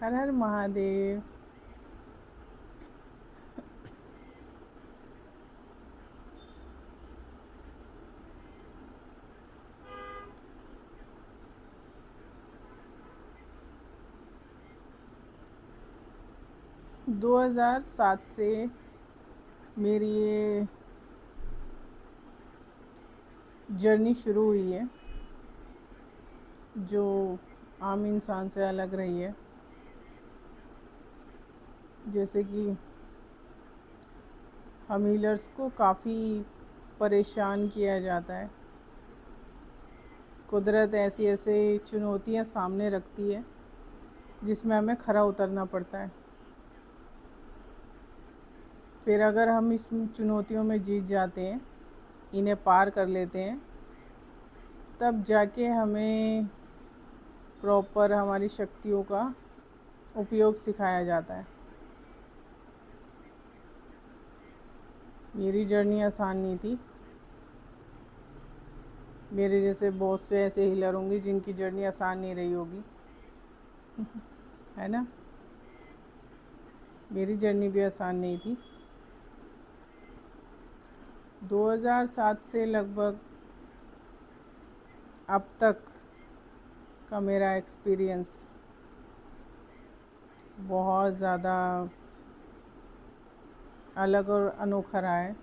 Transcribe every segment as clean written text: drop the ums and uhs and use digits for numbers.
हर हर महादेव। 2007 से मेरी ये जर्नी शुरू हुई है, जो आम इंसान से अलग रही है। जैसे कि हम हीलर्स को काफ़ी परेशान किया जाता है। कुदरत ऐसी ऐसे चुनौतियां सामने रखती है जिसमें हमें खरा उतरना पड़ता है। फिर अगर हम इस चुनौतियों में जीत जाते हैं, इन्हें पार कर लेते हैं, तब जाके हमें प्रॉपर हमारी शक्तियों का उपयोग सिखाया जाता है। मेरी जर्नी आसान नहीं थी। मेरे जैसे बहुत से ऐसे हीलर होंगे जिनकी जर्नी आसान नहीं रही होगी, है ना। मेरी जर्नी भी आसान नहीं थी। 2007 से लगभग अब तक का मेरा एक्सपीरियंस बहुत ज़्यादा अलग और अनोखा रहा है,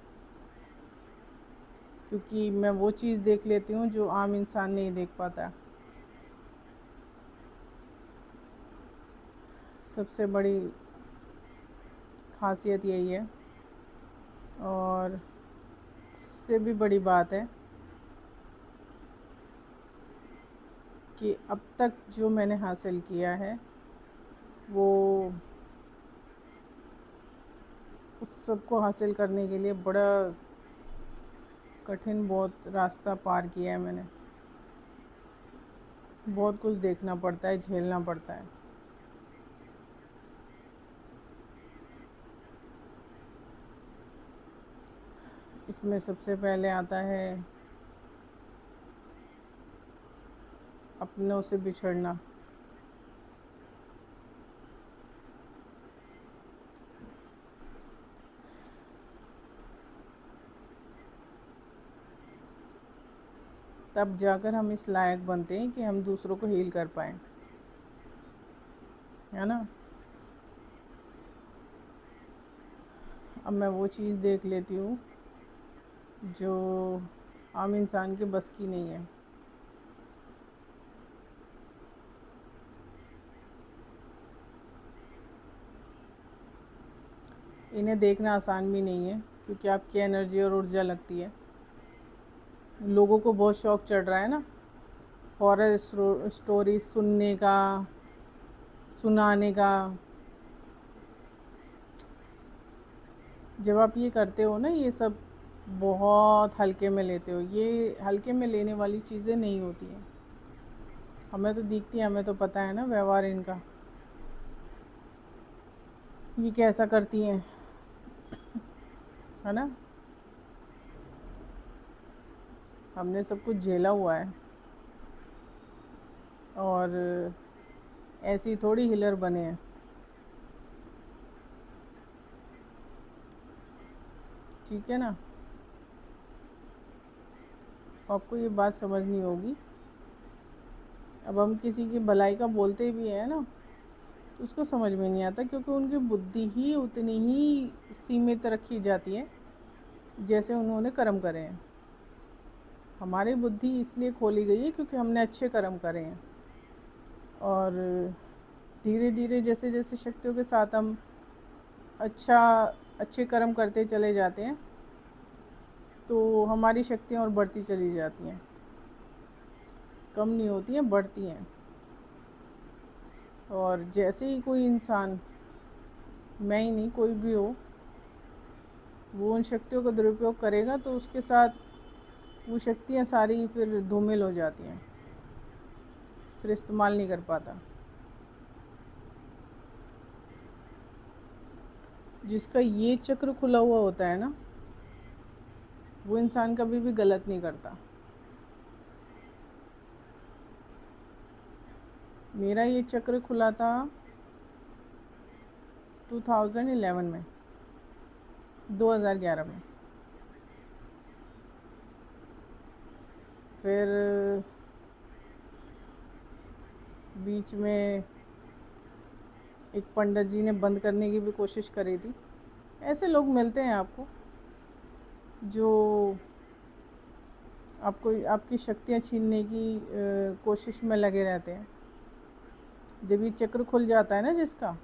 क्योंकि मैं वो चीज़ देख लेती हूँ जो आम इंसान नहीं देख पाता। सबसे बड़ी खासियत यही है, और उससे भी बड़ी बात है कि अब तक जो मैंने हासिल किया है वो उस सब को हासिल करने के लिए बड़ा कठिन बहुत रास्ता पार किया है मैंने। बहुत कुछ देखना पड़ता है, झेलना पड़ता है। इसमें सबसे पहले आता है अपनों से बिछड़ना। तब जाकर हम इस लायक बनते हैं कि हम दूसरों को हील कर पाएँ, है ना। अब मैं वो चीज़ देख लेती हूँ जो आम इंसान के बस की नहीं है। इन्हें देखना आसान भी नहीं है, क्योंकि आपकी एनर्जी और ऊर्जा लगती है। लोगों को बहुत शौक चढ़ रहा है ना, हॉरर स्टोरी सुनने का, सुनाने का। जब आप ये करते हो ना, ये सब बहुत हल्के में लेते हो। ये हल्के में लेने वाली चीज़ें नहीं होती हैं। हमें तो दिखती है, हमें तो पता है ना व्यवहार इनका, ये कैसा करती हैं, है ना। हमने सब कुछ झेला हुआ है, और ऐसी थोड़ी हीलर बने हैं। ठीक है ना। आपको ये बात समझनी होगी। अब हम किसी की भलाई का बोलते भी हैं ना, तो उसको समझ में नहीं आता, क्योंकि उनकी बुद्धि ही उतनी ही सीमित रखी जाती है जैसे उन्होंने कर्म करे हैं। हमारी बुद्धि इसलिए खोली गई है क्योंकि हमने अच्छे कर्म करे हैं, और धीरे धीरे जैसे जैसे शक्तियों के साथ हम अच्छा अच्छे कर्म करते चले जाते हैं, तो हमारी शक्तियाँ और बढ़ती चली जाती हैं। कम नहीं होती हैं, बढ़ती हैं। और जैसे ही कोई इंसान, मैं ही नहीं कोई भी हो, वो उन शक्तियों का दुरुपयोग करेगा, तो उसके साथ वो शक्तियाँ सारी फिर धूमिल हो जाती हैं, फिर इस्तेमाल नहीं कर पाता। जिसका ये चक्र खुला हुआ होता है ना, वो इंसान कभी भी गलत नहीं करता। मेरा ये चक्र खुला था 2011 में, 2011 में। फिर बीच में एक पंडित जी ने बंद करने की भी कोशिश करी थी। ऐसे लोग मिलते हैं आपको जो आपको आपकी शक्तियाँ छीनने की कोशिश में लगे रहते हैं। जब ये चक्र खुल जाता है ना जिसका,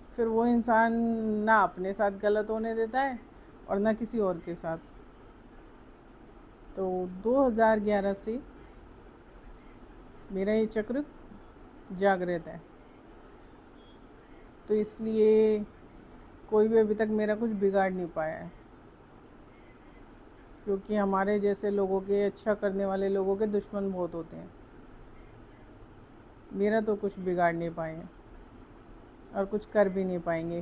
फिर वो इंसान ना अपने साथ गलत होने देता है और ना किसी और के साथ। तो 2011 से मेरा ये चक्र जागृत है, तो इसलिए कोई भी अभी तक मेरा कुछ बिगाड़ नहीं पाया है, क्योंकि हमारे जैसे लोगों के, अच्छा करने वाले लोगों के दुश्मन बहुत होते हैं। मेरा तो कुछ बिगाड़ नहीं पाए हैं और कुछ कर भी नहीं पाएंगे,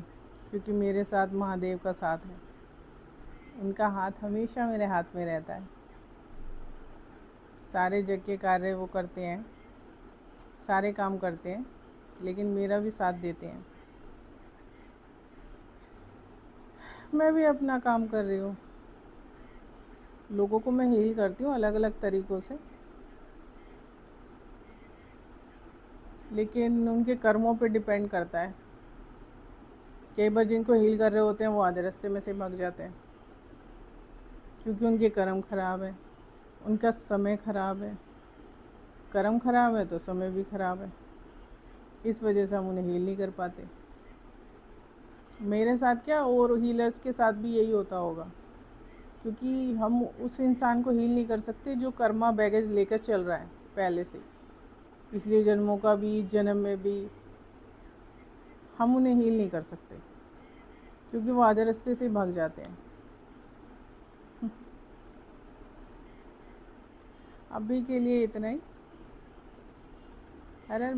क्योंकि मेरे साथ महादेव का साथ है। उनका हाथ हमेशा मेरे हाथ में रहता है। सारे जग के कार्य वो करते हैं, सारे काम करते हैं, लेकिन मेरा भी साथ देते हैं। मैं भी अपना काम कर रही हूँ, लोगों को मैं हील करती हूँ अलग अलग तरीक़ों से, लेकिन उनके कर्मों पे डिपेंड करता है। कई बार जिनको हील कर रहे होते हैं वो आधे रास्ते में से भाग जाते हैं, क्योंकि उनके कर्म ख़राब है, उनका समय ख़राब है। कर्म ख़राब है तो समय भी ख़राब है, इस वजह से हम उन्हें हील नहीं कर पाते। मेरे साथ क्या, और हीलर्स के साथ भी यही होता होगा, क्योंकि हम उस इंसान को हील नहीं कर सकते जो कर्मा बैगेज लेकर चल रहा है पहले से, पिछले जन्मों का भी, जन्म में भी। हम उन्हें हील नहीं कर सकते, क्योंकि वो आधे रास्ते से भाग जाते हैं। अभी के लिए इतना ही। हर हर